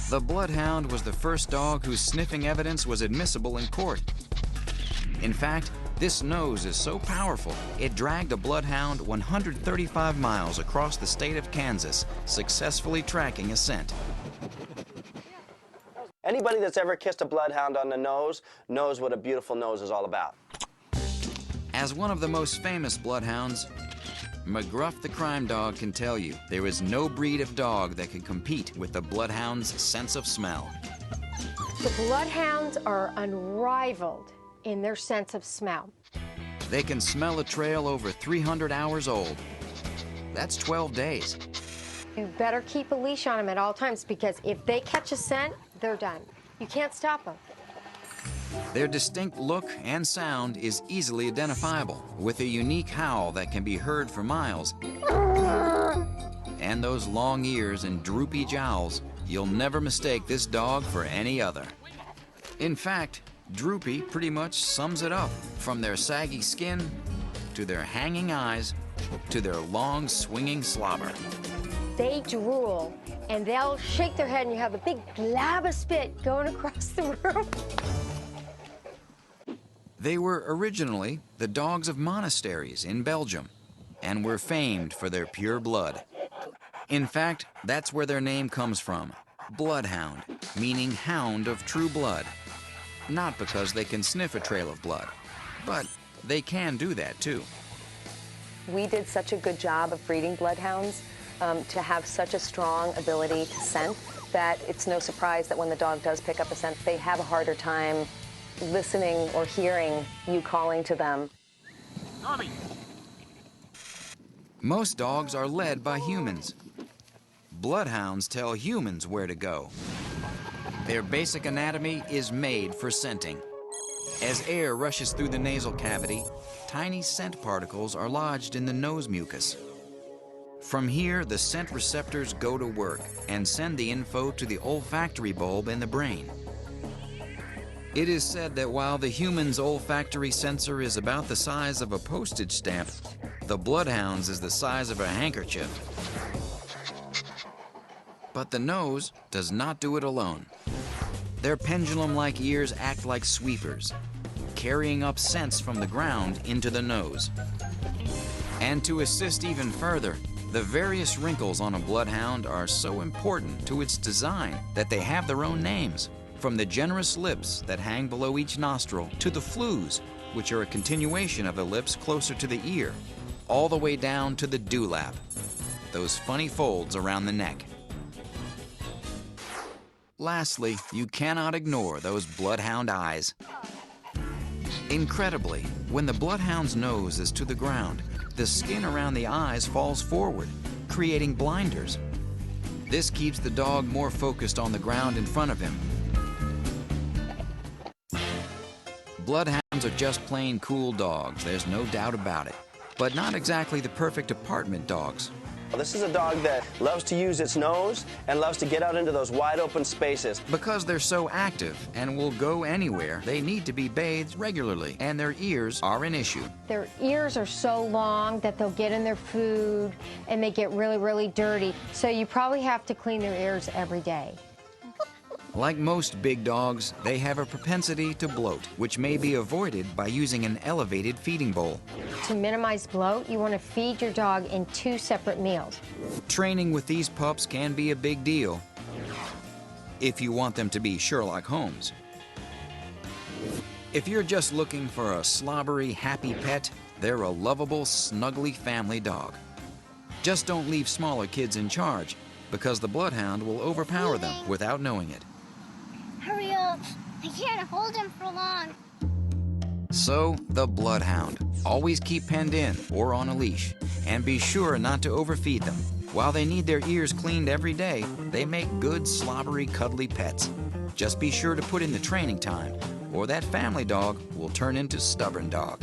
The Bloodhound was the first dog whose sniffing evidence was admissible in court. In fact, this nose is so powerful, it dragged a Bloodhound 135 miles across the state of Kansas, successfully tracking a scent. Anybody that's ever kissed a Bloodhound on the nose knows what a beautiful nose is all about. As one of the most famous Bloodhounds, McGruff the crime dog can tell you there is no breed of dog that can compete with the Bloodhound's sense of smell. The Bloodhounds are unrivaled in their sense of smell. They can smell a trail over 300 hours old. That's 12 days. You better keep a leash on them at all times, because if they catch a scent, they're done. You can't stop them. Their distinct look and sound is easily identifiable, with a unique howl that can be heard for miles. And those long ears and droopy jowls, you'll never mistake this dog for any other. In fact, droopy pretty much sums it up, from their saggy skin, to their hanging eyes, to their long swinging slobber. They drool, and they'll shake their head, and you have a big glob of spit going across the room. They were originally the dogs of monasteries in Belgium, and were famed for their pure blood. In fact, that's where their name comes from, Bloodhound, meaning hound of true blood. Not because they can sniff a trail of blood, but they can do that too. We did such a good job of breeding Bloodhounds to have such a strong ability to scent that it's no surprise that when the dog does pick up a scent, they have a harder time listening or hearing you calling to them. Tommy. Most dogs are led by humans. Bloodhounds tell humans where to go. Their basic anatomy is made for scenting. As air rushes through the nasal cavity, tiny scent particles are lodged in the nose mucus. From here, the scent receptors go to work and send the info to the olfactory bulb in the brain. It is said that while the human's olfactory sensor is about the size of a postage stamp, the Bloodhound's is the size of a handkerchief. But the nose does not do it alone. Their pendulum-like ears act like sweepers, carrying up scents from the ground into the nose. And to assist even further, the various wrinkles on a Bloodhound are so important to its design that they have their own names, from the generous lips that hang below each nostril to the flews, which are a continuation of the lips closer to the ear, all the way down to the dewlap, those funny folds around the neck. Lastly, you cannot ignore those Bloodhound eyes. Incredibly, when the Bloodhound's nose is to the ground, the skin around the eyes falls forward, creating blinders. This keeps the dog more focused on the ground in front of him. Bloodhounds are just plain cool dogs, there's no doubt about it, but not exactly the perfect apartment dogs. This is a dog that loves to use its nose and loves to get out into those wide open spaces. Because they're so active and will go anywhere, they need to be bathed regularly, and their ears are an issue. Their ears are so long that they'll get in their food and they get really, really dirty. So you probably have to clean their ears every day. Like most big dogs, they have a propensity to bloat, which may be avoided by using an elevated feeding bowl. To minimize bloat, you want to feed your dog in 2 separate meals. Training with these pups can be a big deal if you want them to be Sherlock Holmes. If you're just looking for a slobbery, happy pet, they're a lovable, snuggly family dog. Just don't leave smaller kids in charge, because the Bloodhound will overpower them without knowing it. Hurry up! I can't hold him for long. So, the Bloodhound. Always keep penned in or on a leash, and be sure not to overfeed them. While they need their ears cleaned every day, they make good, slobbery, cuddly pets. Just be sure to put in the training time, or that family dog will turn into stubborn dog.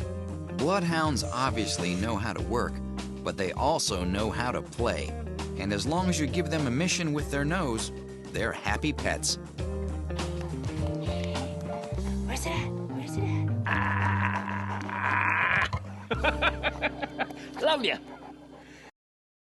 Bloodhounds obviously know how to work, but they also know how to play. And as long as you give them a mission with their nose, they're happy pets. Where's it at? Where's it at? Love you.